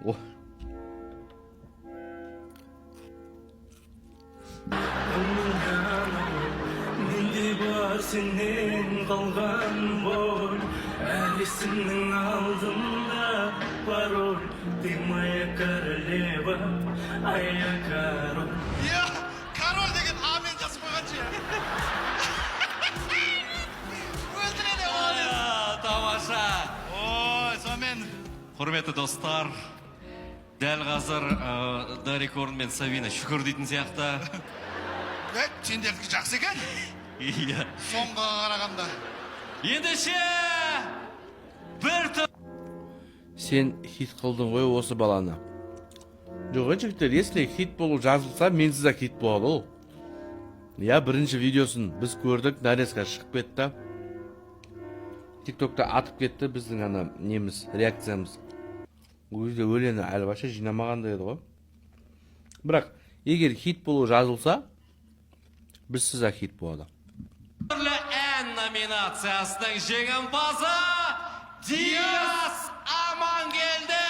Oh. Menде var senin kalgan boy, Alice'nin aldığında parol, Dimaya королева, а я король. Ya Karol деген амен жазып қойғаншы ya. Өлтіреді оғалын. Тамаша. Ой, сонымен. Құрметті достар, дәл қазір Дарик Орын мен Савина шүкір дейтін сияқты. Сендердікі жақсы екен. Иә. Соңғыға қарағанда. Ендеше бір Сен хит қылдың ғой осы баланы. Жоқ, жігіттер, если хит болу жазылса, менсіз ақ хит болады ол. Я бірінші видеосын біз көрдік, нарезка шығып кетті. Тиктокта атып кетті біздің ана неміз, реакциямыз. Өзде өлені әлі баша жинамағанда еді ғой. Бірақ, егер хит болу жазылса, біздсіз ақ хит болады. түрлі ән номинациясының жеңімпазы Диас Амангелді.